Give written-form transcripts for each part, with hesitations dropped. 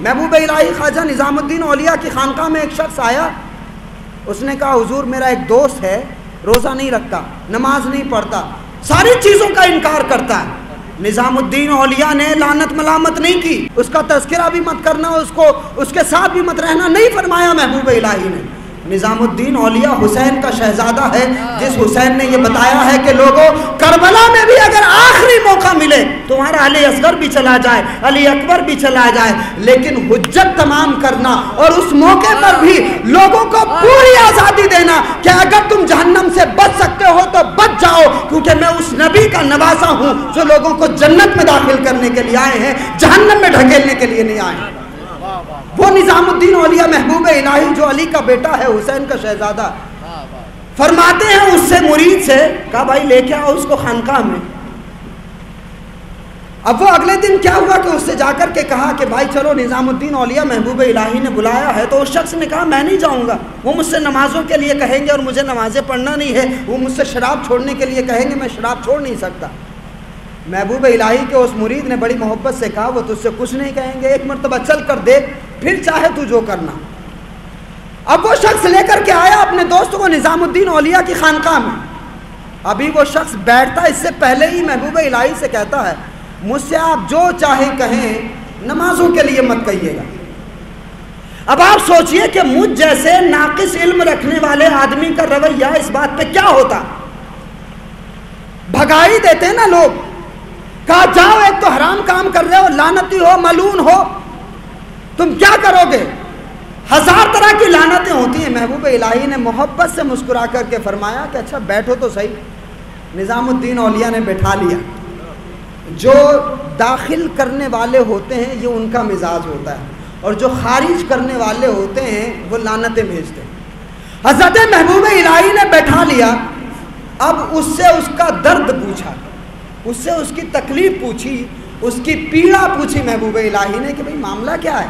محبوب الہی خواجہ نظام الدین اولیاء کی خانقاہ میں ایک شخص آیا، اس نے کہا حضور میرا ایک دوست ہے، روزہ نہیں رکھتا، نماز نہیں پڑھتا، ساری چیزوں کا انکار کرتا ہے۔ نظام الدین اولیاء نے لعنت ملامت نہیں کی، اس کا تذکرہ بھی مت کرنا، اس کے ساتھ بھی مت رہنا نہیں فرمایا محبوب الہی نے۔ نظام الدین اولیاء حسین کا شہزادہ ہے، جس حسین نے یہ بتایا ہے کہ لوگوں کربلا میں بھی اگر آخری موقع ملے تمہارا علی اصغر بھی چلا جائے، علی اکبر بھی چلا جائے، لیکن حجت تمام کرنا اور اس موقع پر بھی لوگوں کو پوری آزادی دینا کہ اگر تم جہنم سے بچ سکتے ہو تو بچ جاؤ، کیونکہ میں اس نبی کا نواسا ہوں جو لوگوں کو جنت میں داخل کرنے کے لیے آئے ہیں، جہنم میں ڈھکیلنے کے لیے نہیں آئے ہیں۔ وہ نظام الدین اولیاء محبوب الہی جو علی کا بیٹا ہے، حسین کا شہزادہ، فرماتے ہیں اس سے مرید سے کہا بھائی لے کے آؤ اس کو خانقاہ میں۔ اب وہ اگلے دن کیا ہوا کہ اس سے جا کر کے کہا کہ بھائی چلو نظام الدین اولیاء محبوب الہی نے بلایا ہے، تو اس شخص نے کہا میں نہیں جاؤں گا، وہ مجھ سے نمازوں کے لیے کہیں گے اور مجھے نمازیں پڑھنا نہیں ہے، وہ مجھ سے شراب چھوڑنے کے لیے کہیں گے، میں شراب چھوڑ نہیں سکتا۔ محبوب الہی کے اس مرید نے بڑی محبت سے کہا وہ تجھ سے کچھ نہیں کہیں گے، ایک مرتبہ چل کر دیکھ، پھر چاہے تو جو کرنا۔ اب وہ شخص لے کر کے آیا اپنے دوست کو نظام الدین اولیاء کی خانقاہ میں۔ ابھی وہ شخص بیٹھتا اس سے پہلے ہی محبوب الہی سے کہتا ہے مجھ سے آپ جو چاہے کہیں، نمازوں کے لیے مت کہیے گا۔ اب آپ سوچئے کہ مجھ جیسے ناقص علم رکھنے والے آدمی کا رویہ اس بات پہ کیا ہوتا، بھگائی دیتے نا لوگ، کہا جاؤ ایک تو حرام کام کر رہے ہو، لعنتی ہو، ملعون ہو، تم کیا کرو گے؟ ہزار طرح کی لعنتیں ہوتی ہیں۔ محبوب الہی نے محبت سے مسکرا کر کے فرمایا کہ اچھا بیٹھو تو صحیح۔ نظام الدین اولیاء نے بٹھا لیا۔ جو داخل کرنے والے ہوتے ہیں یہ ان کا مزاج ہوتا ہے، اور جو خارج کرنے والے ہوتے ہیں وہ لعنتیں بھیجتے ہیں۔ حضرت محبوب الہی نے بیٹھا لیا۔ اب اس سے اس کا درد پوچھا، اس سے اس کی تکلیف پوچھی، اس کی پیڑا پوچھی محبوب الہی نے کہ بھئی معاملہ کیا ہے؟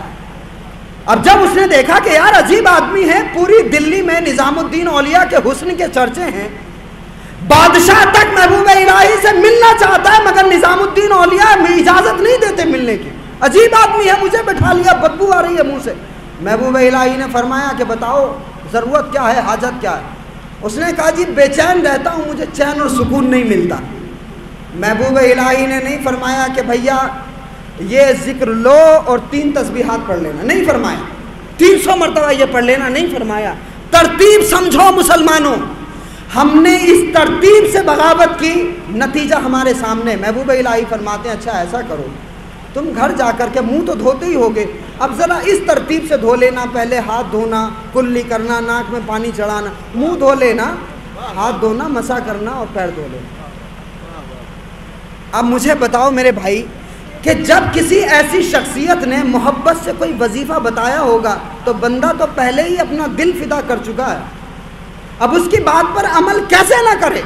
اب جب اس نے دیکھا کہ یار عجیب آدمی ہے، پوری دلی میں نظام الدین اولیاء کے حسن کے چرچے ہیں، بادشاہ تک محبوب الہی سے ملنا چاہتا ہے مگر نظام الدین اولیاء میں اجازت نہیں دیتے ملنے کی، عجیب آدمی ہے، مجھے بٹھا لیا، بدبو آ رہی ہے منہ سے۔ محبوب الہی نے فرمایا کہ بتاؤ ضرورت کیا ہے، حاجت کیا ہے؟ اس نے کہا جی بے چین رہتا ہوں، مجھے چین اور سکون نہیں ملتا۔ محبوب الہی نے نہیں فرمایا کہ بھیا یہ ذکر لو اور 3 تسبیحات پڑھ لینا، نہیں فرمایا، 300 مرتبہ یہ پڑھ لینا، نہیں فرمایا۔ ترتیب سمجھو مسلمانوں، ہم نے اس ترتیب سے بغاوت کی، نتیجہ ہمارے سامنے۔ محبوب الہی فرماتے ہیں اچھا ایسا کرو، تم گھر جا کر کے منہ تو دھوتے ہی ہوگے، اب ذرا اس ترتیب سے دھو لینا، پہلے ہاتھ دھونا، کلی کرنا، ناک میں پانی چڑھانا، منہ دھو لینا، ہاتھ دھونا، مسح کرنا اور پیر دھو لینا۔ اب مجھے بتاؤ میرے بھائی کہ جب کسی ایسی شخصیت نے محبت سے کوئی وظیفہ بتایا ہوگا تو بندہ تو پہلے ہی اپنا دل فدا کر چکا ہے، اب اس کی بات پر عمل کیسے نہ کرے؟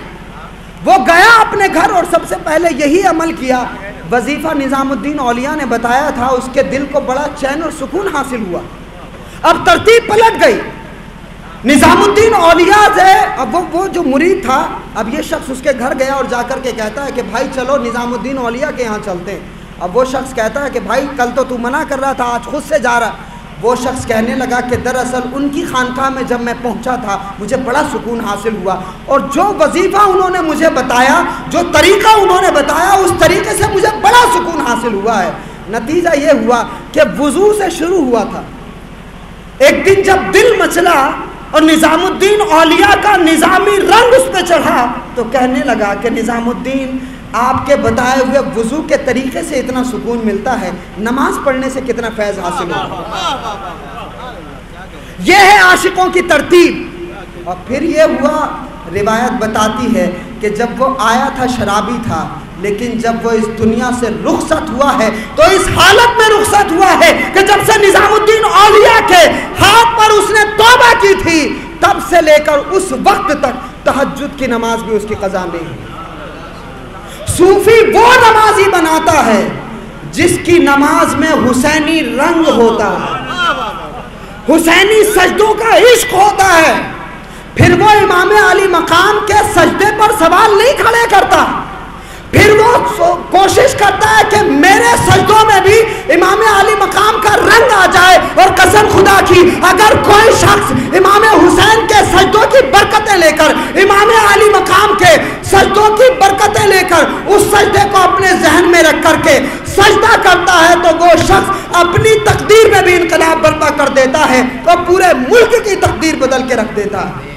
وہ گیا اپنے گھر اور سب سے پہلے یہی عمل کیا۔ وظیفہ نظام الدین اولیاء نے بتایا تھا، اس کے دل کو بڑا چین اور سکون حاصل ہوا۔ اب ترتیب پلٹ گئی، نظام الدین اولیاء سے اب وہ جو مرید تھا، اب یہ شخص اس کے گھر گیا اور جا کر کے کہتا ہے کہ بھائی چلو نظام الدین اولیاء کے یہاں چلتے ہیں۔ اب وہ شخص کہتا ہے کہ بھائی کل تو منع کر رہا تھا، آج خود سے جا رہا۔ وہ شخص کہنے لگا کہ دراصل ان کی خانقاہ میں جب میں پہنچا تھا مجھے بڑا سکون حاصل ہوا، اور جو وظیفہ انہوں نے مجھے بتایا، جو طریقہ انہوں نے بتایا، اس طریقے سے مجھے بڑا سکون حاصل ہوا ہے۔ نتیجہ یہ ہوا کہ وضو سے شروع ہوا تھا، ایک دن جب دل مچلا اور نظام الدین اولیاء کا نظامی رنگ اس پہ چڑھا تو کہنے لگا کہ نظام الدین آپ کے بتائے ہوئے وضو کے طریقے سے اتنا سکون ملتا ہے، نماز پڑھنے سے کتنا فیض حاصل ہوتا ہے۔ یہ ہے عاشقوں کی ترتیب۔ اور پھر یہ ہوا، روایت بتاتی ہے کہ جب وہ آیا تھا شرابی تھا، لیکن جب وہ اس دنیا سے رخصت ہوا ہے تو اس حالت میں رخصت ہوا ہے کہ جب سے نظام الدین اولیاء کے ہاتھ پر اس نے توبہ کی تھی، تب سے لے کر اس وقت تک تہجد کی نماز بھی اس کی قضا نہیں ہے۔ صوفی وہ نمازی بناتا ہے جس کی نماز میں حسینی رنگ ہوتا ہے، حسینی سجدوں کا عشق ہوتا ہے، پھر وہ امام علی مقام کے سجدے پر سوال نہیں کھڑے کرتا، پھر وہ کوشش کرتا ہے کہ میرے سجدوں میں بھی امام علی مقام کا رنگ آ جائے، اور قسم خدا کی اگر کوئی شخص امام حسین کے سجدوں کی برکتیں لے کر، امام علی مقام کے سجدوں کی برکتیں لے کر اس سجدے کو اپنے ذہن میں رکھ کر کے سجدہ کرتا ہے تو وہ شخص اپنی تقدیر میں بھی انقلاب برپا کر دیتا ہے اور پورے ملک کی تقدیر بدل کے رکھ دیتا ہے۔